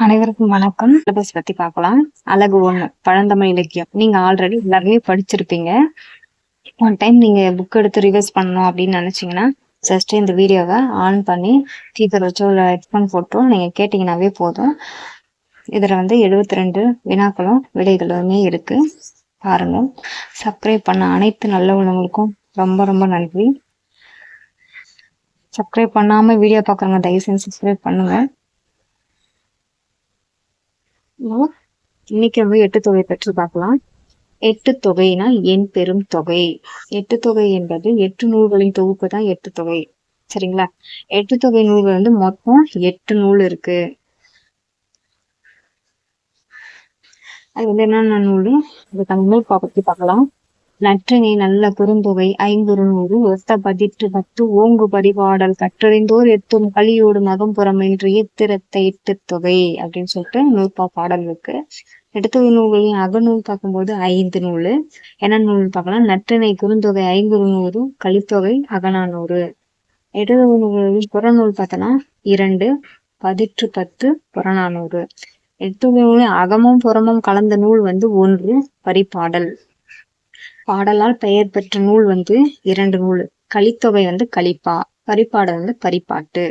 அனைவருக்கும் வணக்கம். சிலபஸ் பத்தி பார்க்கலாம். அழகு 1 பழந்தமிழ் இலக்கியம். நீங்க ஆல்ரெடி எல்லாருமே படிச்சிருப்பீங்க. ஒன் டைம் நீங்க புக் எடுத்து ரிவைஸ் பண்ணணும் அப்படின்னு நினைச்சீங்கன்னா ஜஸ்ட் இந்த வீடியோவை ஆன் பண்ணி டீச்சர் வச்சோ இல்லை ஹெட்ஃபோன் போட்டோ நீங்க கேட்டீங்கன்னாவே போதும். இதுல 72 வினாக்களும் விடைகளுமே இருக்கு. பாருங்க. சப்ஸ்கிரைப் பண்ண அனைத்து நல்ல உள்ளவங்களுக்கும் ரொம்ப ரொம்ப நன்றி. சப்ஸ்கிரைப் பண்ணாம வீடியோ பார்க்குறவங்க தயவு செஞ்சு சப்ஸ்கிரைப் பண்ணுங்க. இன்னைக்கு வந்து எட்டு தொகை பற்றி பார்க்கலாம். எட்டு தொகைனா என் பெரும் தொகை. எட்டு தொகை என்பது 8 நூல்களின் தொகுப்பு தான் எட்டு தொகை. சரிங்களா? எட்டு தொகை நூல்கள் வந்து மொத்தம் 8 நூல் இருக்கு. அது வந்து என்னென்ன நூல் நூல் பத்தி பார்க்கலாம். நற்றிணை, நல்ல குறுந்தொகை, ஐங்குறுநூறு, ஒத்த பதிற்று 10, ஓங்கு பதிபாடல், கற்றறிந்தோர் எத்தும் கலியோடு மகம்புறம் என்று எத்திரத்தை எட்டு தொகை அப்படின்னு சொல்லிட்டு நூற்பா பாடல் இருக்கு. எடுத்தொகை நூல்களின் அகநூல் பார்க்கும்போது 5 நூல். என்ன நூல் பார்க்கலாம்? நற்றிணை, குறுந்தொகை, ஐங்குறுநூறு, கலித்தொகை, அகநானூறு. எடுத்தொகை நூல்களின் புறநூல் பார்த்தோன்னா 2, பதிற்று 10, புறநானூறு. எடுத்தொகை நூலின் அகமும் புறமும் கலந்த நூல் வந்து 1, பரிபாடல். பாடலால் பெயர் பெற்ற நூல் வந்து 2 நூல். கலித்தொகை வந்து கலிப்பா, பரிபாடல் வந்து பரிபாட்டு.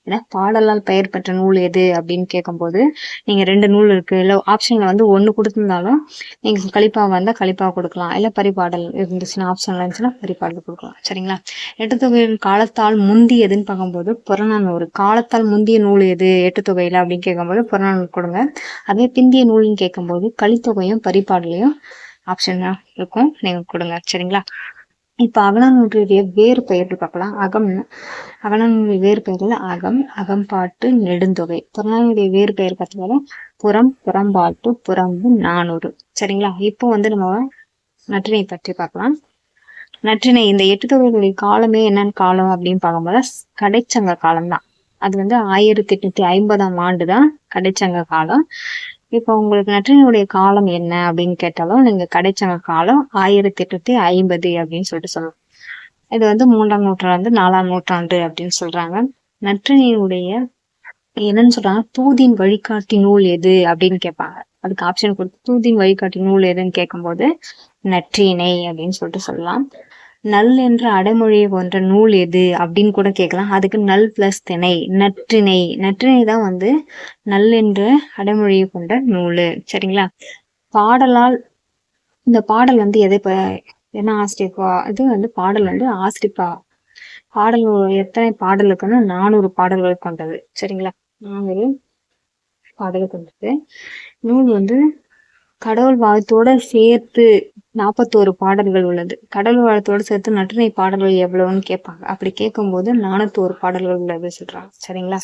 ஏன்னா பாடலால் பெயர் பெற்ற நூல் எது அப்படின்னு கேட்கும்போது நீங்க 2 நூல் இருக்கு. இல்ல ஆப்ஷன்ல வந்து 1 கொடுத்திருந்தாலும் நீங்க கலிப்பா வந்தா கலிப்பா கொடுக்கலாம். இல்ல பரிபாடல் இருந்துச்சுன்னா ஆப்ஷன்ல இருந்துச்சுன்னா பரிபாடல் கொடுக்கலாம். சரிங்களா? எட்டுத்தொகையின் காலத்தால் முந்தியதுன்னு பார்க்கும்போது புறநானூறு. காலத்தால் முந்திய நூல் எது எட்டு தொகையில அப்படின்னு கேட்கும்போது புறநானூறு கொடுங்க. அதே பிந்திய நூல்னு கேட்கும்போது கலித்தொகையும் பரிபாடலையும் ஆப்ஷன் இருக்கும், நீங்க கொடுங்க. சரிங்களா? இப்ப அகநானூற்றுடைய வேறு பெயர் பார்க்கலாம். அகநானூறு வேறு பெயர்ல அகம், அகம்பாட்டு, நெடுந்தொகை. புறநானூறுடைய வேறு பெயர் பார்த்தீங்கன்னா புறம், புறம்பாட்டு, புறம்பு, நானூறு. சரிங்களா? இப்போ வந்து நம்ம நற்றினை பற்றி பார்க்கலாம். நற்றினை இந்த எட்டு தொகைகளின் காலமே என்னன்னு காலம் அப்படின்னு பார்க்கும்போது கடைச்சங்க காலம் தான். அது வந்து 1850ஆம் ஆண்டு தான் கடைச்சங்க காலம். இப்போ உங்களுக்கு நற்றினையுடைய காலம் என்ன அப்படின்னு கேட்டாலும் நீங்க கடைச்சங்க காலம் 1850 அப்படின்னு சொல்லிட்டு சொல்லலாம். இது வந்து 3ஆம் நூற்றாண்டு 4ஆம் நூற்றாண்டு அப்படின்னு சொல்றாங்க. நற்றினையுடைய என்னன்னு சொல்றாங்க, தூதின் வழிகாட்டி நூல் எது அப்படின்னு கேட்பாங்க. அதுக்கு ஆப்ஷன் கொடுத்து தூதின் வழிகாட்டி நூல் எதுன்னு கேட்கும்போது நற்றினை அப்படின்னு சொல்லிட்டு சொல்லலாம். நல் என்ற அடைமொழியை போன்ற நூல் எது அப்படின்னு கூட கேட்கலாம். அதுக்கு நல் பிளஸ் திணை, நற்றிணை. நற்றிணை தான் வந்து நல் என்ற அடைமொழியை கொண்ட நூல். சரிங்களா? பாடலால் இந்த பாடல் வந்து என்ன ஆசிரியப்பா இது வந்து பாடல் வந்து ஆசிரியப்பா. பாடல் எத்தனை பாடல் இருக்குன்னா 400 பாடல்கள் கொண்டது. சரிங்களா? 400 பாடல் கொண்டது. நூல் வந்து கடவுள் வாழ்த்தோட சேர்த்து 41 பாடல்கள் உள்ளது. கடவுள் வாழ்த்தோடு சேர்த்து நற்றிணை பாடல்கள் எவ்வளவுன்னு கேட்பாங்க. அப்படி கேட்கும்போது 401 பாடல்கள் உள்ளது சொல்றாங்க. சரிங்களா?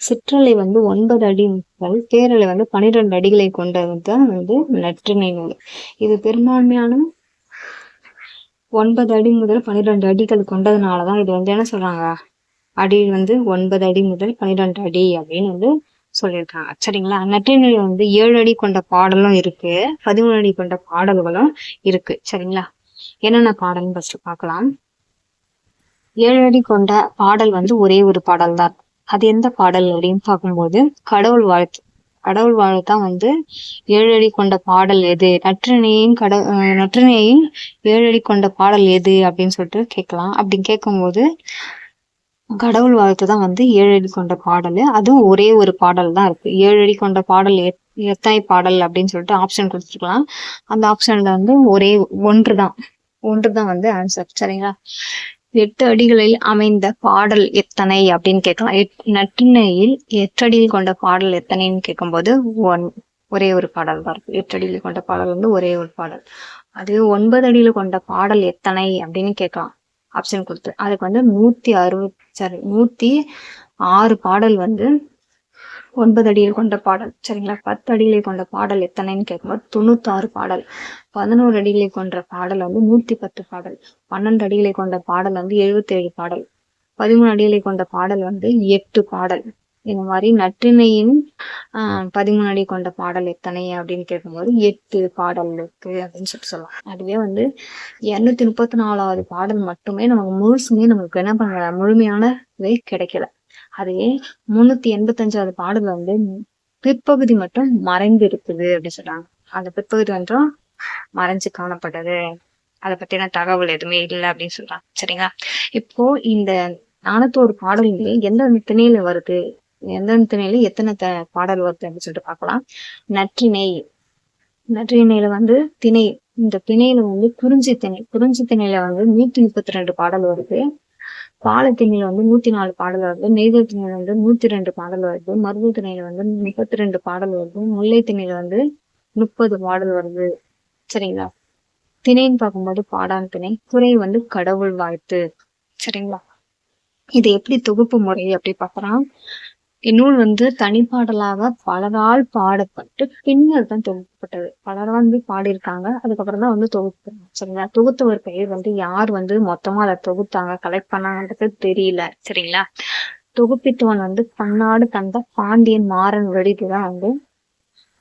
சிற்றலை வந்து 9 அடி முதல் பேரலை வந்து 12 அடிகளை கொண்டதுதான் வந்து நற்றிணை நூல். இது பெரும்பான்மையான 9 அடி முதல் 12 அடிகள் கொண்டதுனாலதான் இது வந்து என்ன சொல்றாங்க, அடி வந்து 9 அடி முதல் 12 அடி அப்படின்னு வந்து சொல்லியிருக்காங்க. சரிங்களா? நற்றிணையில வந்து 7 அடி கொண்ட பாடலும் இருக்கு, 13 அடி கொண்ட பாடல்களும் இருக்கு. சரிங்களா? என்னென்ன பாடல்னு ஃபர்ஸ்ட் பார்க்கலாம். 7 அடி கொண்ட பாடல் வந்து ஒரே ஒரு பாடல் தான். அது எந்த பாடல் அப்படின்னு பார்க்கும்போது கடவுள் வாழ்த்து. கடவுள் வாழ்த்தான் வந்து 7 அடி கொண்ட பாடல் எது, நற்றிணையின் நற்றிணையின் 7 அடி கொண்ட பாடல் எது அப்படின்னு சொல்லிட்டு கேட்கலாம். அப்படி கேட்கும்போது கடவுள் வாழ்த்து தான் வந்து 7 அடி கொண்ட பாடல். அதுவும் ஒரே ஒரு பாடல் தான் இருக்கு. 7 அடி கொண்ட பாடல் எத்தனை பாடல் அப்படின்னு சொல்லிட்டு ஆப்ஷன் கொடுத்துருக்கலாம். அந்த ஆப்ஷன்ல வந்து ஒன்று தான் வந்து ஆன்சர். சரிங்களா? 8 அடிகளில் அமைந்த பாடல் எத்தனை அப்படின்னு கேட்கலாம். நற்றிணையில் 8 அடியில் கொண்ட பாடல் எத்தனைன்னு கேட்கும்போது ஒரே ஒரு பாடல் தான் இருக்கு. 8 அடியில் கொண்ட பாடல் வந்து ஒரே ஒரு பாடல். அது 9 அடியில் கொண்ட பாடல் எத்தனை அப்படின்னு கேட்கலாம் ஆப்ஷன் கொடுத்து. அதுக்கு வந்து 106 பாடல் வந்து 9 அடியில் கொண்ட பாடல். சரிங்களா? 10 அடிகளை கொண்ட பாடல் எத்தனைன்னு கேட்கும்போது 96 பாடல். 11 அடிகளை கொண்ட பாடல் வந்து 110 பாடல். 12 அடிகளை கொண்ட பாடல் வந்து 77 பாடல். 13 அடிகளை கொண்ட பாடல் வந்து 8 பாடல். இந்த மாதிரி நற்றிணையின் 13 அடி கொண்ட பாடல் எத்தனை அப்படின்னு கேட்கும்போது 8 பாடல் இருக்கு அப்படின்னு சொல்லிட்டு சொல்லலாம். அதுவே வந்து 234வது பாடல் மட்டுமே நமக்கு நமக்கு என்ன பண்ண முழுமையானவே கிடைக்கல. அதே 385வது பாடல் வந்து பிற்பகுதி மட்டும் மறைந்து இருக்குது அப்படின்னு சொல்றாங்க. அந்த பிற்பகுதி மட்டும் மறைஞ்சு காணப்பட்டது, அதை பத்தின தகவல் எதுவுமே இல்லை அப்படின்னு சொல்றாங்க. சரிங்களா? இப்போ இந்த 401 பாடல்களே எந்தெந்த திணையில வருது, எந்தெந்த திணையில எத்தனை பாடல் வருது அப்படின்னு சொல்லிட்டு பார்க்கலாம். நற்றிணை, நற்றிணையில வந்து திணை, இந்த திணையில வந்து குறிஞ்சி திணை, குறிஞ்சி திணையில வந்து 132 பாடல் வருது. பாலத்திணையில வந்து 104 பாடல் வருது. நெய்தல் திணையில வந்து 102 பாடல் வருது. மருது திணையில வந்து 32 பாடல் வருது. முல்லை திணையில வந்து 30 பாடல் வருது. சரிங்களா? திணைன்னு பார்க்கும்போது பாடான் திணை, துறை வந்து கடவுள் வாழ்த்து. சரிங்களா? இது எப்படி தொகுப்பு முறை அப்படி பார்க்கலாம். இந்நூல் வந்து தனிப்பாடலாக பலரால் பாடப்பட்டு பின்னர் தான் தொகுக்கப்பட்டது. பலரால் வந்து பாடியிருக்காங்க, அதுக்கப்புறம் தான் வந்து தொகுப்பாங்க. சரிங்களா? தொகுத்தவர் பெயர் வந்து யார் வந்து மொத்தமா அதை தொகுத்தாங்க, கலெக்ட் பண்ணாங்கன்றது தெரியல. சரிங்களா? தொகுப்பித்தவன் வந்து பன்னாடு தந்த பாண்டியன் மாறன் வெடித்துதான் வந்து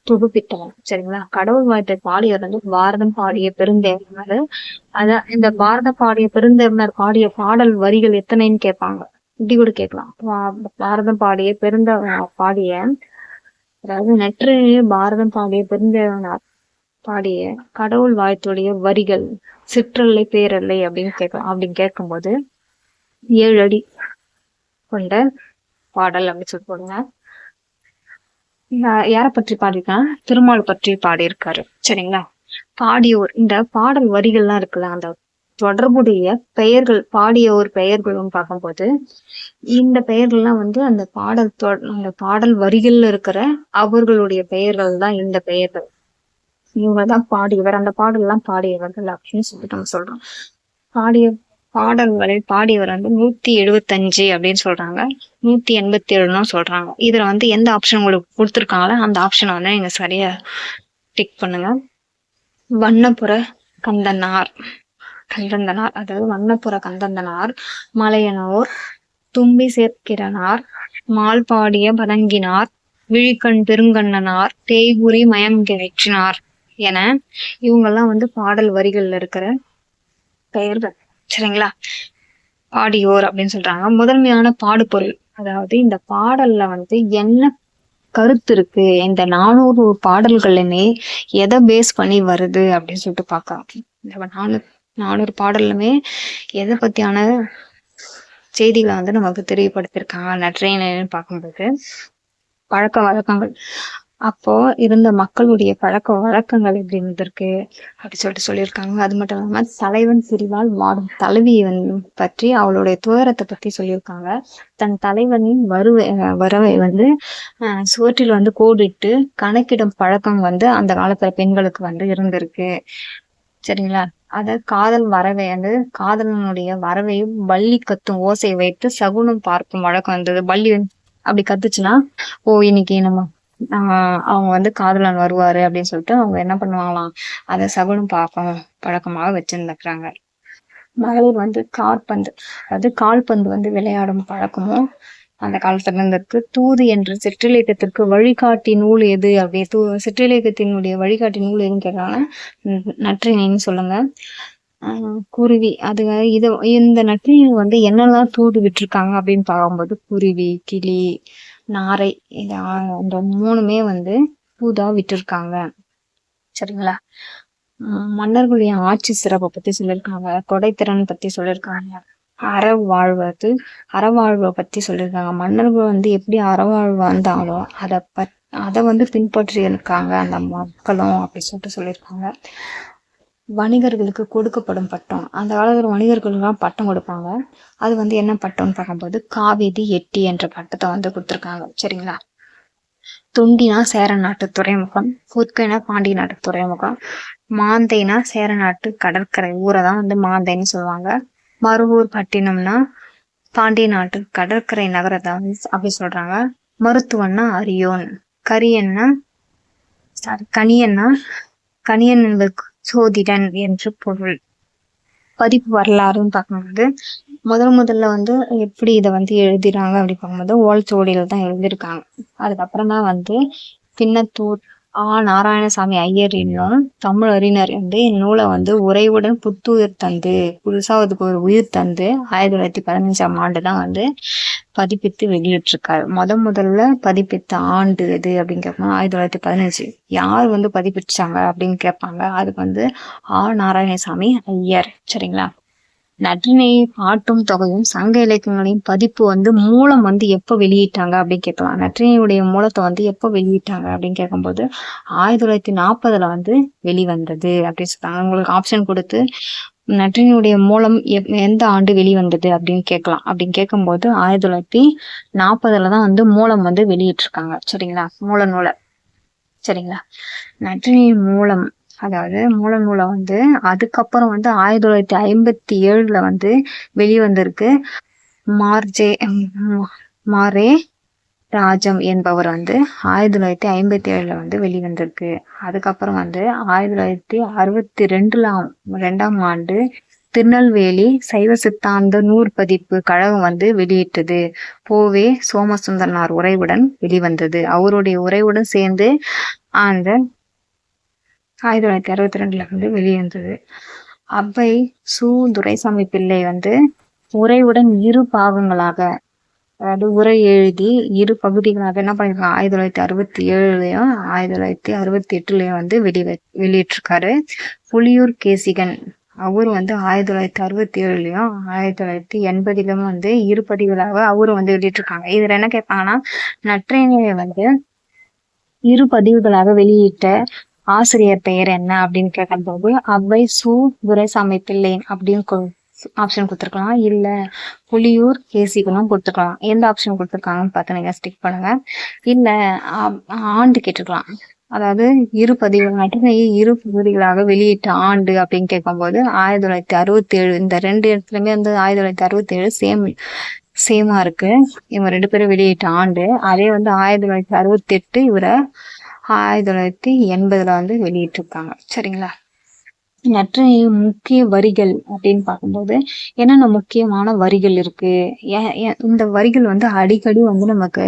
தொகுப்பித்தவன். சரிங்களா? கடவுள் வாழ்த்தை பாடியவர் வந்து பாரதம் பாடிய பெருந்தேவனர். அதான் இந்த பாரத பாடிய பெருந்தேவனர் பாடிய பாடல் வரிகள் எத்தனைன்னு கேட்பாங்க. இப்படி கூட கேட்கலாம். பாரதம் பாடிய பாடிய, அதாவது நற்றிணையே பாரதம் பாடிய பெருந்தேவனார் பாடிய கடவுள் வாழ்த்துடைய வரிகள் சிற்றல்லை பேரல்லை அப்படின்னு கேட்கலாம். அப்படின்னு கேட்கும்போது 7 அடி கொண்ட பாடல் அப்படின்னு சொல்லி போடுங்க. யாரை பற்றி பாடிருக்காங்க? திருமால் பற்றி பாடியிருக்காரு. சரிங்களா? பாடியோர், இந்த பாடல் வரிகள்லாம் இருக்குல்ல, அந்த தொடர்புடைய பெயர்கள், பாடியோர் பெயர்களும் பார்க்கும்போது இந்த பெயர்கள்லாம் வந்து அந்த பாடல் வரிகள்ல இருக்கிற அவர்களுடைய பெயர்கள் தான் இந்த பெயர்கள். இவங்கதான் பாடியவர், அந்த பாடல் எல்லாம் பாடியவர்கள் அப்படின்னு சொல்லிட்டு நம்ம சொல்றோம். பாடல்களை பாடியவர் வந்து 175 அப்படின்னு சொல்றாங்க, 187 சொல்றாங்க. இதுல வந்து எந்த ஆப்ஷன் உங்களுக்கு கொடுத்துருக்காங்களோ அந்த ஆப்ஷனை வந்து நீங்க சரியா டிக் பண்ணுங்க. வண்ணப்புற கந்தனார், அதாவது வண்ணப்புற கந்தந்தனார், மலையனோர், தும்பி சேர்க்கிறனார், மால் பாடிய பதங்கினார், விழிக்கண் பெருங்கண்ணனார், தேய்புரி மயங்கினார் என இவங்கெல்லாம் வந்து பாடல் வரிகள்ல இருக்கிற பெயர்கள். சரிங்களா? பாடியோர் அப்படின்னு சொல்றாங்க. முதன்மையான பாடுபொருள், அதாவது இந்த பாடல்ல வந்து என்ன கருத்து இருக்கு, இந்த 400 பாடல்களுமே எதை பேஸ் பண்ணி வருது அப்படின்னு சொல்லிட்டு பார்க்கலாம். இந்த 400 பாடலுமே எதை பத்தியான செய்திகளை வந்து நமக்கு தெரியப்படுத்திருக்காங்க நற்றிணைன்னு பார்க்கும்போது, பழக்க வழக்கங்கள், அப்போ இருந்த மக்களுடைய பழக்க வழக்கங்கள் எப்படி இருந்திருக்கு அப்படி சொல்லிட்டு சொல்லியிருக்காங்க. அது மட்டும் இல்லாம தலைவன் பிரிவால் வாடும் தலைவியை வந்து பற்றி, அவளுடைய துயரத்தை பத்தி சொல்லியிருக்காங்க. தன் தலைவனின் வரவை வந்து சுவற்றில் வந்து கோடிட்டு கணக்கிடும் பழக்கம் வந்து அந்த காலத்துல பெண்களுக்கு வந்து இருந்திருக்கு. சரிங்களா? அதாவது காதல் வரவை வந்து காதலனுடைய வரவையும் பள்ளி கத்தும் ஓசை வைத்து சகுனம் பார்க்கும் வழக்கம் வந்தது. பள்ளி அப்படி கத்துச்சுன்னா, ஓ இன்னைக்கு நம்ம அவங்க வந்து காதலன் வருவாரு அப்படின்னு சொல்லிட்டு அவங்க என்ன பண்ணுவாங்களாம், அதை சகுனம் பார்க்கும் பழக்கமாக வச்சிருந்துக்கிறாங்க. மகளிர் வந்து கால்பந்து, அதாவது கால்பந்து வந்து விளையாடும் பழக்கமும் அந்த காலத்துல இருந்திருக்கு. தூது என்ற சிற்றிலக்கியத்திற்கு வழிகாட்டி நூல் எது அப்படி, சிற்றிலக்கியத்தினுடைய வழிகாட்டி நூல் எதுன்னு கேட்கறாங்க, நற்றிணைன்னு சொல்லுங்க. குருவி, அது இந்த நற்றிணை வந்து என்னெல்லாம் தூது விட்டுருக்காங்க அப்படின்னு பார்க்கும்போது, குருவி, கிளி, நாரை, இந்த 3மே வந்து தூதா விட்டுருக்காங்க. சரிங்களா? மன்னர்களுடைய ஆட்சி சிறப்பை பத்தி சொல்லியிருக்காங்க, கொடைத்திறன் பத்தி சொல்லியிருக்காங்க, அறவாழ்வை பத்தி சொல்லியிருக்காங்க. மன்னர்கள் வந்து எப்படி அறவாழ்வு வந்தாலும் அதை வந்து பின்பற்றி இருக்காங்க அந்த மக்களும் அப்படி சொல்லிட்டு சொல்லியிருக்காங்க. வணிகர்களுக்கு கொடுக்கப்படும் பட்டம், அந்த காலத்துல வணிகர்களுக்கு பட்டம் கொடுப்பாங்க. அது வந்து என்ன பட்டம்னு பார்க்கும்போது காவேரி எட்டி என்ற பட்டத்தை வந்து கொடுத்துருக்காங்க. சரிங்களா? தொண்டினா சேர நாட்டு துறைமுகம், புற்கைனா பாண்டிய நாட்டு துறைமுகம், மாந்தைனா சேர நாட்டு கடற்கரை ஊரை தான் வந்து மாந்தைன்னு சொல்லுவாங்க. மருவூர் பட்டினம்னா பாண்டிய நாட்டு கடற்கரை நகரத்தை அப்படி சொல்றாங்க. மருத்துவன்னா அரியோன், கணியன் சோதிடன் என்று பொருள். பதிப்பு வரலாறுன்னு பார்க்கும்போது முதல்ல வந்து எப்படி இதை வந்து எழுதிறாங்க அப்படி பார்க்கும்போது ஓலைச்சுவடியில தான் எழுதியிருக்காங்க. அதுக்கப்புறம் தான் வந்து பின்னத்தூர் நாராயணசாமி ஐயர் என்னும் தமிழ் அறிஞர் வந்து இந்நூலை வந்து உரையுடன் புத்துயிர் தந்து, புதுசா அதுக்கு ஒரு உயிர் தந்து 1915 தான் வந்து பதிப்பித்து வெளியிட்டிருக்காரு. முதல்ல பதிப்பித்த ஆண்டு எது அப்படின்னு கேட்பாங்க. 1915. யார் வந்து பதிப்பிச்சாங்க அப்படின்னு கேட்பாங்க. அதுக்கு வந்து நாராயணசாமி ஐயர். சரிங்களா? நற்றினை பாட்டும் தொகையும் சங்க இலக்கியங்களையும் பதிப்பு வந்து மூலம் வந்து எப்ப வெளியிட்டாங்க அப்படின்னு கேட்கலாம். நற்றினையுடைய மூலத்தை வந்து எப்ப வெளியிட்டாங்க அப்படின்னு கேட்கும்போது 1940 வந்து வெளிவந்தது அப்படின்னு சொல்றாங்க. உங்களுக்கு ஆப்ஷன் கொடுத்து நற்றினையுடைய மூலம் எந்த ஆண்டு வெளிவந்தது அப்படின்னு கேட்கலாம். அப்படின்னு கேட்கும்போது 1940 தான் வந்து மூலம் வந்து வெளியிட்டிருக்காங்க. சரிங்களா? மூல நூலை. சரிங்களா? நற்றினை மூலம், அதாவது மூல நூலை வந்து அதுக்கப்புறம் வந்து 1957 வந்து வெளிவந்திருக்கு. மாரே ராஜம் என்பவர் வந்து 1957 வந்து வெளிவந்திருக்கு. அதுக்கப்புறம் வந்து 1962 ஆண்டு திருநெல்வேலி சைவ சித்தாந்த நூற்பதிப்பு கழகம் வந்து வெளியிட்டது. போவே சோமசுந்தரனார் உரையுடன் வெளிவந்தது. அவருடைய உரையுடன் சேர்ந்து அந்த 1962 வந்து வெளிவந்தது. அவ்வை சு. துரைசாமி பிள்ளை வந்து உரையுடன் 2 பாகங்களாக, அதாவது உரை எழுதி 2 பகுதிகளாக என்ன பண்ணிருக்காங்க, 1967லயும் 1968லயும் வந்து வெளியிட்டிருக்காரு. புலியூர் கேசிகன் அவரு வந்து 1967லயும் 1980லயும் வந்து 2 பதிவுகளாக அவரும் வந்து வெளியிட்டிருக்காங்க. இதுல என்ன கேட்பாங்கன்னா, நற்றினையை வந்து 2 பதிவுகளாக வெளியிட்ட ஆசிரியர் பெயர் என்ன அப்படின்னு கேட்கும்போது அவ்வை சு. துரைசாமி பிள்ளை அப்படின்னு ஆப்ஷன் கொடுத்துருக்கலாம். இல்ல புலியூர் கேசிகனும் கொடுத்துருக்கலாம். எந்த ஆப்ஷன் கொடுத்துருக்காங்கன்னு பார்த்து நீங்க ஸ்டிக் பண்ணுங்க. இல்ல ஆண்டு கேட்டுருக்கலாம். அதாவது 2 பதிவுகள், நற்றினையை 2 பகுதிகளாக வெளியிட்ட ஆண்டு அப்படின்னு கேட்கும்போது 1967. இந்த 2 இடத்துலயுமே வந்து 1967 சேமா இருக்கு. இவங்க 2 பேரும் வெளியிட்ட ஆண்டு. அதே வந்து 1968 இவரை 1980 வந்து வெளியிட்டிருக்காங்க. சரிங்களா? நற்றினை முக்கிய வரிகள் அப்படின்னு பார்க்கும்போது என்னென்ன முக்கியமான வரிகள் இருக்கு, இந்த வரிகள் வந்து அடிக்கடி வந்து நமக்கு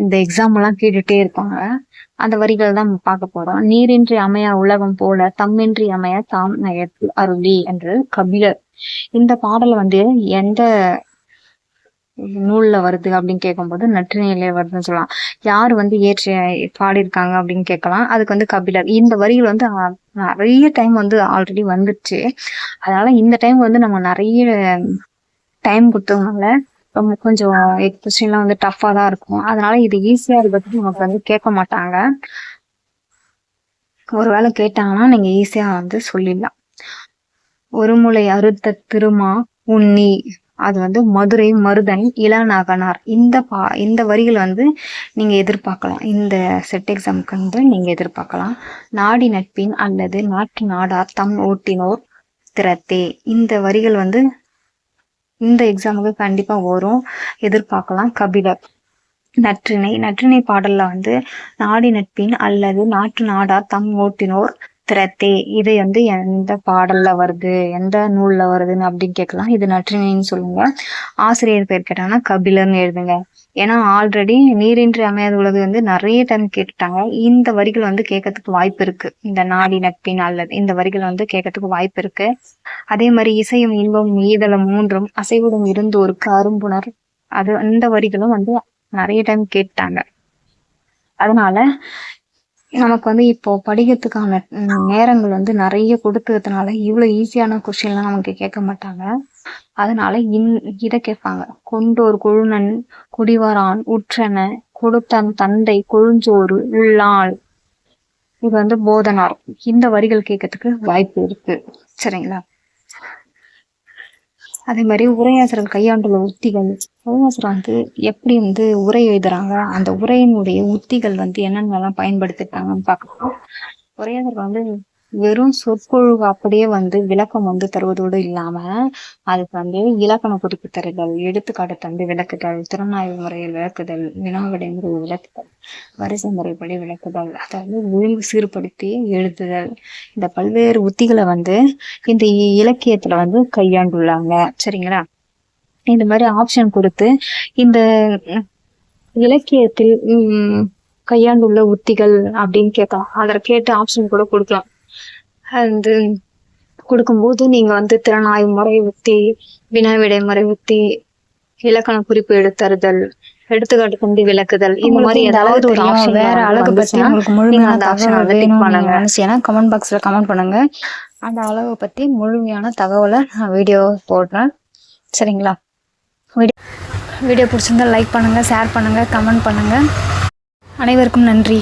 இந்த எக்ஸாம் எல்லாம் கேட்டுட்டே இருப்பாங்க. அந்த வரிகள் தான் பார்க்க போறோம். நீரின்றி அமையா உலகம் போல தம்மின்றி அமைய தாம் நயத்து அருளி என்று கபிலர். இந்த பாடல் வந்து எந்த நூல்ல வருது அப்படின்னு கேட்கும்போது நற்றினையில வருதுன்னு சொல்லலாம். யார் வந்து பாடியிருக்காங்க அப்படின்னு கேட்கலாம். அதுக்கு வந்து கபிலர். இந்த வரிகள் வந்து நிறைய டைம் வந்து ஆல்ரெடி வந்துருச்சு. அதனால இந்த டைம் வந்து நம்ம நிறைய டைம் கொடுத்ததுனால ரொம்ப கொஞ்சம் கொஸ்டின்லாம் வந்து டஃபா தான் இருக்கும். அதனால இது ஈஸியா இருக்கிறதுக்கு நமக்கு வந்து கேட்க மாட்டாங்க. ஒருவேளை கேட்டாங்கன்னா நீங்க ஈஸியா வந்து சொல்லிடலாம். ஒரு முளை அறுத்த திருமா உண்ணி, அது வந்து மதுரை மருதன் இளநாகனார். இந்த வரிகள் வந்து நீங்க எதிர்பார்க்கலாம். இந்த செட் எக்ஸாமுக்கு வந்து நீங்க எதிர்பார்க்கலாம். நாடி நட்பின் அல்லது நாட்டு நாடார் தம் ஓட்டினோர் திறத்தே. இந்த வரிகள் வந்து இந்த எக்ஸாமுக்கு கண்டிப்பா வரும், எதிர்பார்க்கலாம். கபிலர். நற்றினை பாடல்ல வந்து நாடி நட்பின் அல்லது நாட்டு நாடார் தம் ஓட்டினோர் திறத்தே, இது வந்து எந்த பாடல்ல வருது, எந்த நூல்ல வருதுன்னு அப்படின்னு கேட்கலாம். இது நற்றினைன்னு சொல்லுங்க. ஆசிரியர் பேர் கேட்டாங்கன்னா கபிலர்னு எழுதுங்க. ஏன்னா ஆல்ரெடி நீரின்றி அமையாத உலகு வந்து நிறைய டைம் கேட்டுட்டாங்க. இந்த வரிகள் வந்து கேட்கறதுக்கு வாய்ப்பு இருக்கு. இந்த நாடி நட்பின் அல்லது இந்த வரிகள் வந்து கேட்கறதுக்கு வாய்ப்பு இருக்கு. அதே மாதிரி இசையும் இன்பமும் ஈதலும் 3 அசைவுடன் இருந்தோருக்கு அரும்புணர், அது அந்த வரிகளும் வந்து நிறைய டைம் கேட்டாங்க. அதனால நமக்கு வந்து இப்போ படிக்கிறதுக்கான நேரங்கள் வந்து நிறைய கொடுத்ததுனால இவ்வளவு ஈஸியான கொஸ்டின் எல்லாம் நமக்கு கேட்க மாட்டாங்க. அதனால இதை கேட்பாங்க. கொண்டோர் கொழுநன் குடிவரான் உற்றன கொடுத்தன் தந்தை கொழுஞ்சோறு உள்ளாள். இது வந்து போதனார். இந்த வரிகள் கேட்கறதுக்கு வாய்ப்பு இருக்கு. சரிங்களா? அதே மாதிரி உரையாசிரியர் கையாண்டுள்ள உத்திகள். உரையாசிரியர் வந்து எப்படி வந்து உரை எழுதுறாங்க, அந்த உரையினுடைய உத்திகள் வந்து என்னென்னலாம் பயன்படுத்திட்டாங்கன்னு பார்க்கலாம். உரையாசிரியர் வந்து வெறும் சொற்பொழிவு அப்படியே வந்து விளக்கம் வந்து தருவதோடு இல்லாம அதுக்கு வந்து இலக்கண குறிப்பு தருதல், எடுத்துக்காட்டு தந்து விளக்குதல், திறனாய்வு முறையில் விளக்குதல், வினாவிடை முறையில் விளக்குதல், வரிசை முறைப்படி விளக்குதல், அதாவது ஒழுங்கு சீர்படுத்தி எழுதுதல், இந்த பல்வேறு உத்திகளை வந்து இந்த இலக்கியத்துல வந்து கையாண்டுள்ளாங்க. சரிங்களா? இந்த மாதிரி ஆப்ஷன் கொடுத்து இந்த இலக்கியத்தில் கையாண்டுள்ள உத்திகள் அப்படின்னு கேட்கலாம். அதை கேட்டு ஆப்ஷன் கூட கொடுக்கலாம். அது கொடுக்கும்போது நீங்க வந்து திறனாய்வு முறை உத்தி, வினாவிடை முறை உத்தி, இலக்கண குறிப்பு எடுத்தறுதல், எடுத்துக்காட்டு கொண்டு விளக்குதல், இந்த மாதிரி ஏதாவது ஒரு ஆப்ஷன் வேற அழகு பத்தி உங்களுக்கு முழுமையான தகவல் வேணும்னு நினைச்சீங்கன்னா கமெண்ட் பாக்ஸ்ல கமெண்ட் பண்ணுங்க. அந்த அழகை பத்தி முழுமையான தகவலை நான் வீடியோ போடுறேன். சரிங்களா? வீடியோ பிடிச்சிருந்தா லைக் பண்ணுங்க, ஷேர் பண்ணுங்க, கமெண்ட் பண்ணுங்க. அனைவருக்கும் நன்றி.